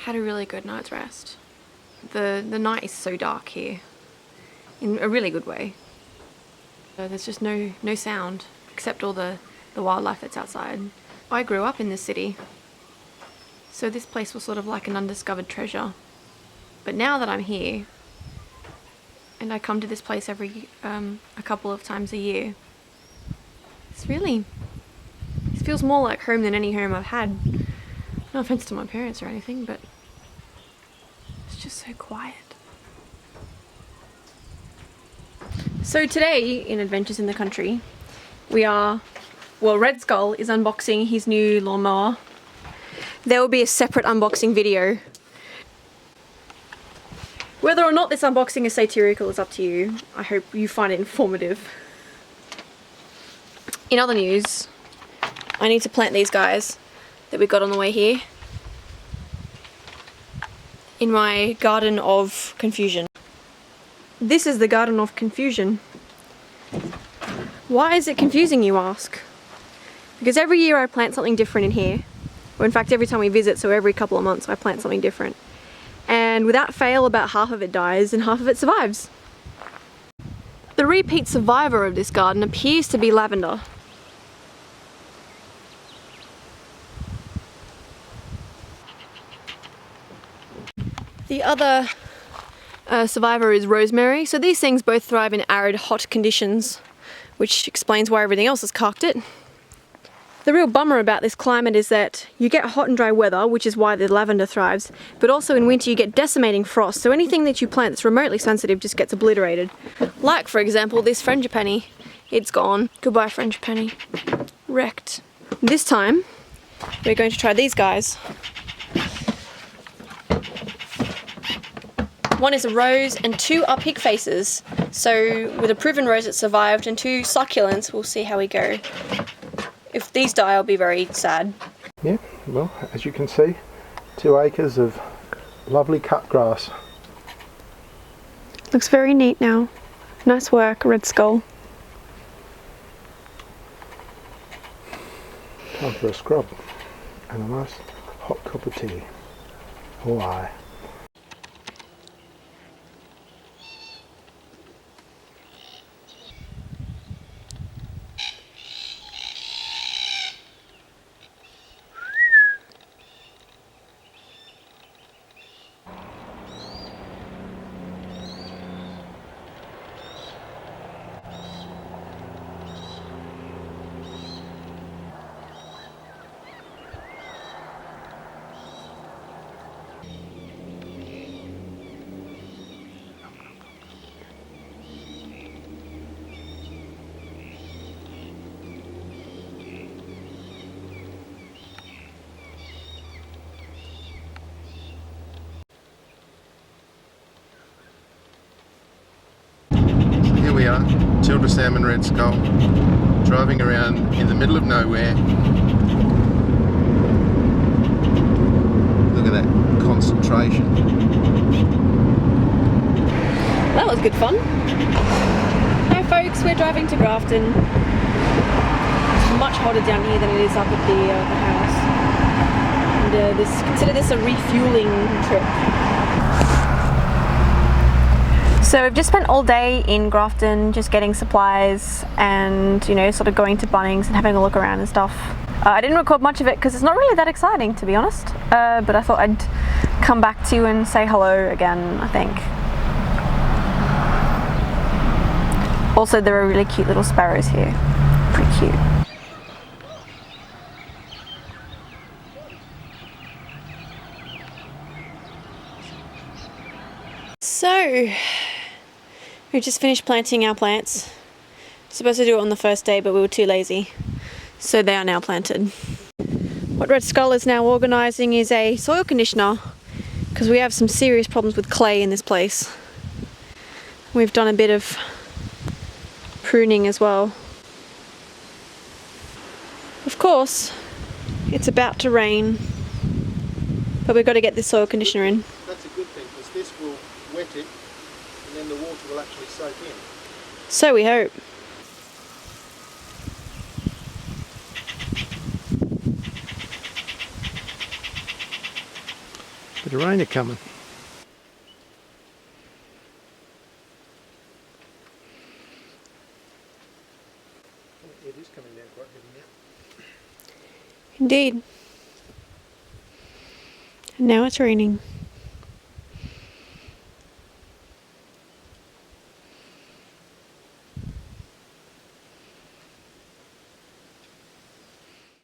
Had a really good night's rest. The night is so dark here, in a really good way. There's just no sound except all the wildlife that's outside. I grew up in this city, so this place was sort of like an undiscovered treasure. But now that I'm here, and I come to this place every a couple of times a year, it feels more like home than any home I've had. No offense to my parents or anything, but it's just so quiet. So today in Adventures in the Country, Red Skull is unboxing his new lawnmower. There will be a separate unboxing video. Whether or not this unboxing is satirical is up to you. I hope you find it informative. In other news, I need to plant these guys that we got on the way here in my garden of confusion. This is the garden of confusion. Why is it confusing, you ask? Because every year I plant something different in here. Or in fact every time we visit, so every couple of months I plant something different. And without fail about half of it dies and half of it survives. The repeat survivor of this garden appears to be lavender. The other survivor is rosemary. So these things both thrive in arid, hot conditions, which explains why everything else has carked it. The real bummer about this climate is that you get hot and dry weather, which is why the lavender thrives, but also in winter you get decimating frost, so anything that you plant that's remotely sensitive just gets obliterated. Like, for example, this frangipani. It's gone. Goodbye, frangipani. Wrecked. This time, we're going to try these guys. One is a rose and two are pig faces. So with a proven rose that survived and two succulents, we'll see how we go. If these die, I'll be very sad. Yeah, well, as you can see, 2 acres of lovely cut grass. Looks very neat now. Nice work, Red Skull. Time for a scrub and a nice hot cup of tea. Oh aye. Here we are, Tilda Salmon Red Skull, driving around in the middle of nowhere. Look at that concentration. That was good fun. Hi folks, we're driving to Grafton. It's much hotter down here than it is up at the house. And consider this a refueling trip. So we've just spent all day in Grafton just getting supplies and, you know, sort of going to Bunnings and having a look around and stuff. I didn't record much of it because it's not really that exciting, to be honest, but I thought I'd come back to you and say hello again, I think. Also, there are really cute little sparrows here. Pretty cute. So, we just finished planting our plants. Supposed to do it on the first day, but we were too lazy. So they are now planted. What Red Skull is now organising is a soil conditioner, because we have some serious problems with clay in this place. We've done a bit of pruning as well. Of course, it's about to rain, but we've got to get this soil conditioner in. That's a good thing, because this will wet it and then the water will actually soak in. So we hope. Bit of rain coming. It is coming down quite heavy now. Indeed. And now it's raining.